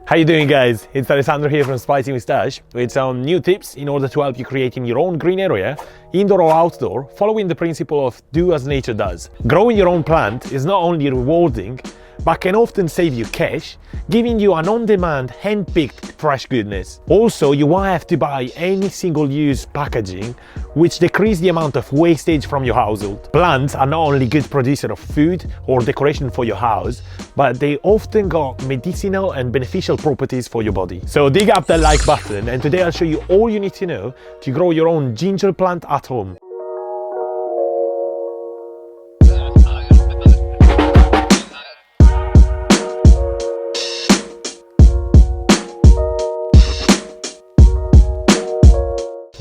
How you doing, guys? It's Alessandro here from Spicymoustache with some new tips in order to help you creating your own green area, indoor or outdoor, following the principle of do as nature does. Growing your own plant is not only rewarding, but can often save you cash, giving you an on-demand, hand-picked fresh goodness. Also, you won't have to buy any single-use packaging, which decreases the amount of wastage from your household. Plants are not only good producer of food or decoration for your house, but they often got medicinal and beneficial properties for your body. So dig up that like button, and today I'll show you all you need to know to grow your own ginger plant at home.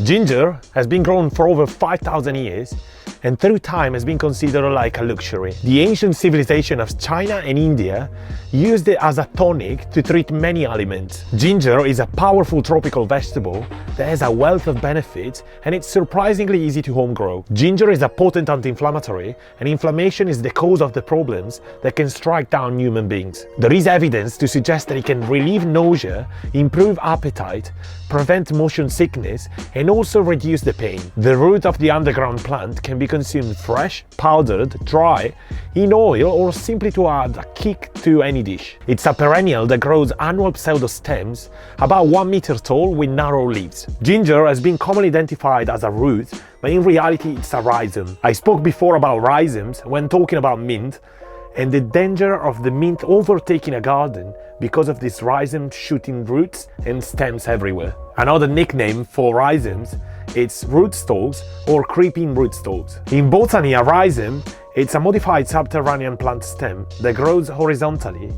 Ginger has been grown for over 5,000 years and through time has been considered like a luxury. The ancient civilization of China and India used it as a tonic to treat many ailments. Ginger is a powerful tropical vegetable that has a wealth of benefits, and it's surprisingly easy to home grow. Ginger is a potent anti-inflammatory, and inflammation is the cause of the problems that can strike down human beings. There is evidence to suggest that it can relieve nausea, improve appetite, prevent motion sickness, and also reduce the pain. The root of the underground plant can be consumed fresh, powdered, dry, in oil, or simply to add a kick to any dish. It's a perennial that grows annual pseudostems about 1 meter tall with narrow leaves. Ginger has been commonly identified as a root, but in reality it's a rhizome. I spoke before about rhizomes when talking about mint, and the danger of the mint overtaking a garden because of these rhizomes shooting roots and stems everywhere. Another nickname for rhizomes, it's root-stalks or creeping root-stalks. In botany, a rhizome, it's a modified subterranean plant stem that grows horizontally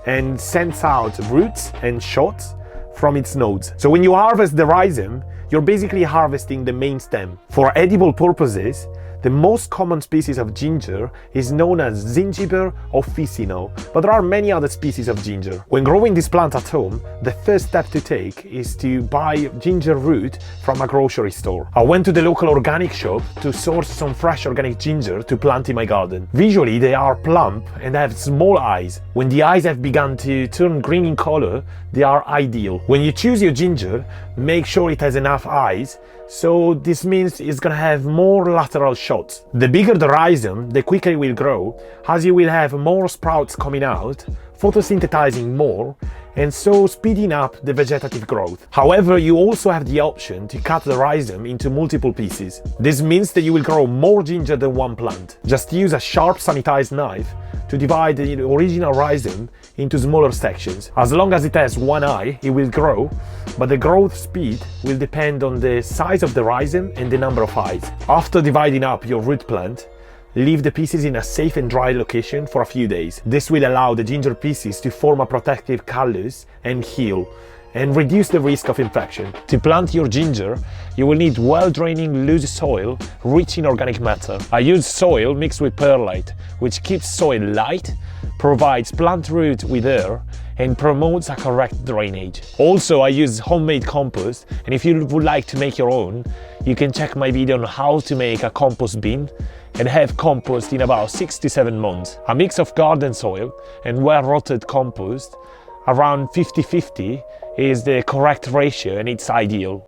and sends out roots and shoots from its nodes. So when you harvest the rhizome, you're basically harvesting the main stem. For edible purposes, the most common species of ginger is known as Zingiber officinae, but there are many other species of ginger. When growing this plant at home, the first step to take is to buy ginger root from a grocery store. I went to the local organic shop to source some fresh organic ginger to plant in my garden. Visually, they are plump and have small eyes. When the eyes have begun to turn green in color, they are ideal. When you choose your ginger, make sure it has enough eyes, so this means it's gonna have more lateral shots. The bigger the rhizome, the quicker it will grow, as you will have more sprouts coming out, photosynthesizing more, and so speeding up the vegetative growth. However, you also have the option to cut the rhizome into multiple pieces. This means that you will grow more ginger than one plant. Just use a sharp sanitized knife to divide the original rhizome into smaller sections. As long as it has one eye, it will grow, but the growth speed will depend on the size of the rhizome and the number of eyes. After dividing up your root plant, leave the pieces in a safe and dry location for a few days. This will allow the ginger pieces to form a protective callus and heal, and reduce the risk of infection. To plant your ginger, you will need well-draining loose soil rich in organic matter. I use soil mixed with perlite, which keeps soil light, provides plant root with air, and promotes a correct drainage. Also, I use homemade compost, and if you would like to make your own, you can check my video on how to make a compost bin and have compost in about 6 to 7 months. A mix of garden soil and well-rotted compost, around 50-50, is the correct ratio and it's ideal.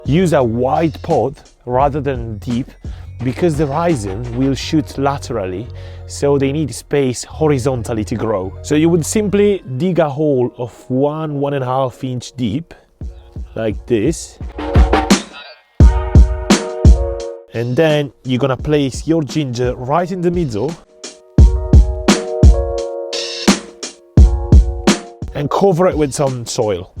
Use a wide pot rather than deep because the rhizome will shoot laterally, so they need space horizontally to grow. So you would simply dig a hole of 1–1.5 inch deep, like this. And then you're gonna place your ginger right in the middle and cover it with some soil.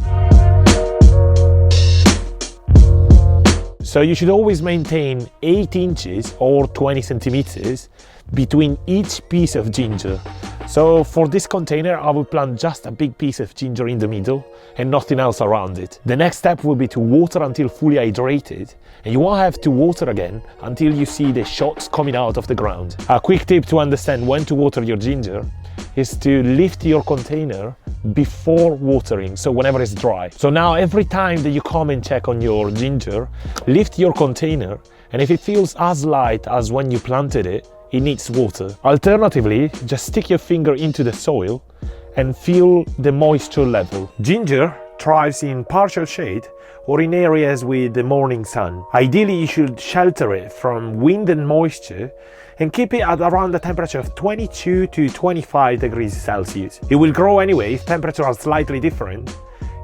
So you should always maintain 8 inches or 20 centimeters between each piece of ginger. So for this container, I will plant just a big piece of ginger in the middle and nothing else around it. The next step will be to water until fully hydrated, and you won't have to water again until you see the shots coming out of the ground. A quick tip to understand when to water your ginger is to lift your container before watering, so whenever it's dry. So now every time that you come and check on your ginger, lift your container, and if it feels as light as when you planted it, it needs water. Alternatively, just stick your finger into the soil and feel the moisture level. Ginger thrives in partial shade or in areas with the morning sun. Ideally, you should shelter it from wind and moisture and keep it at around the temperature of 22 to 25 degrees Celsius. It will grow anyway if temperatures are slightly different.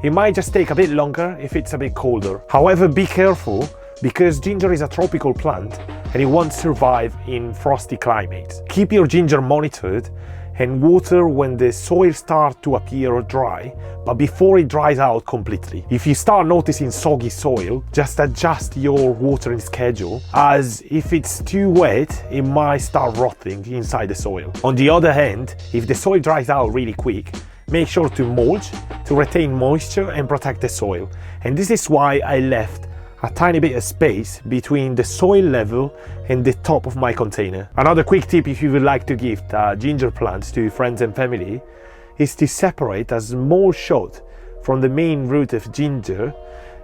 It might just take a bit longer if it's a bit colder. However, be careful, because ginger is a tropical plant and it won't survive in frosty climates. Keep your ginger monitored and water when the soil starts to appear dry, but before it dries out completely. If you start noticing soggy soil, just adjust your watering schedule, as if it's too wet, it might start rotting inside the soil. On the other hand, if the soil dries out really quick, make sure to mulch to retain moisture and protect the soil. And this is why I left a tiny bit of space between the soil level and the top of my container. Another quick tip if you would like to gift ginger plants to friends and family is to separate a small shot from the main root of ginger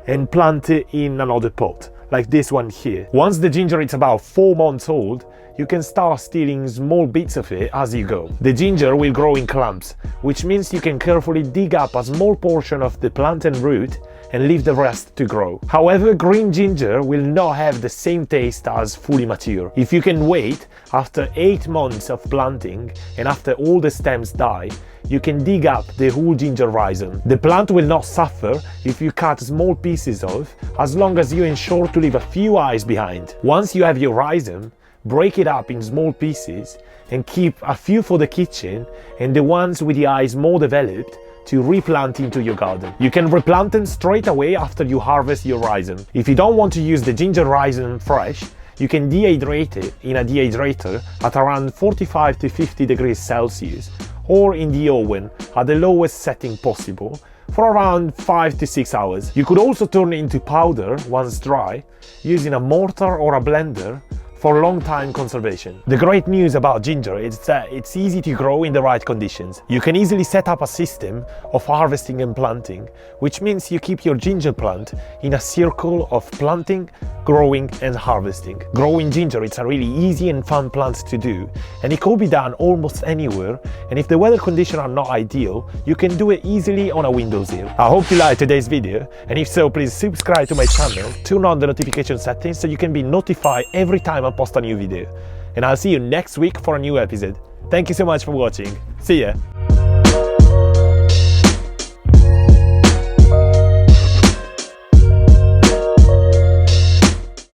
and plant it in another pot, like this one here. Once the ginger is about 4 months old, you can start stealing small bits of it as you go. The ginger will grow in clumps, which means you can carefully dig up a small portion of the plant and root and leave the rest to grow. However, green ginger will not have the same taste as fully mature. If you can wait, after 8 months of planting and after all the stems die, you can dig up the whole ginger rhizome. The plant will not suffer if you cut small pieces off, as long as you ensure to leave a few eyes behind. Once you have your rhizome, break it up in small pieces and keep a few for the kitchen and the ones with the eyes more developed to replant into your garden. You can replant them straight away after you harvest your rhizome. If you don't want to use the ginger rhizome fresh, you can dehydrate it in a dehydrator at around 45 to 50 degrees Celsius or in the oven at the lowest setting possible for around 5 to 6 hours. You could also turn it into powder once dry using a mortar or a blender for long-time conservation. The great news about ginger is that it's easy to grow in the right conditions. You can easily set up a system of harvesting and planting, which means you keep your ginger plant in a circle of planting, growing and harvesting. Growing ginger is a really easy and fun plant to do, and it could be done almost anywhere, and if the weather conditions are not ideal, you can do it easily on a windowsill. I hope you liked today's video, and if so, please subscribe to my channel, turn on the notification settings so you can be notified every time I post a new video. And I'll see you next week for a new episode. Thank you so much for watching. See ya!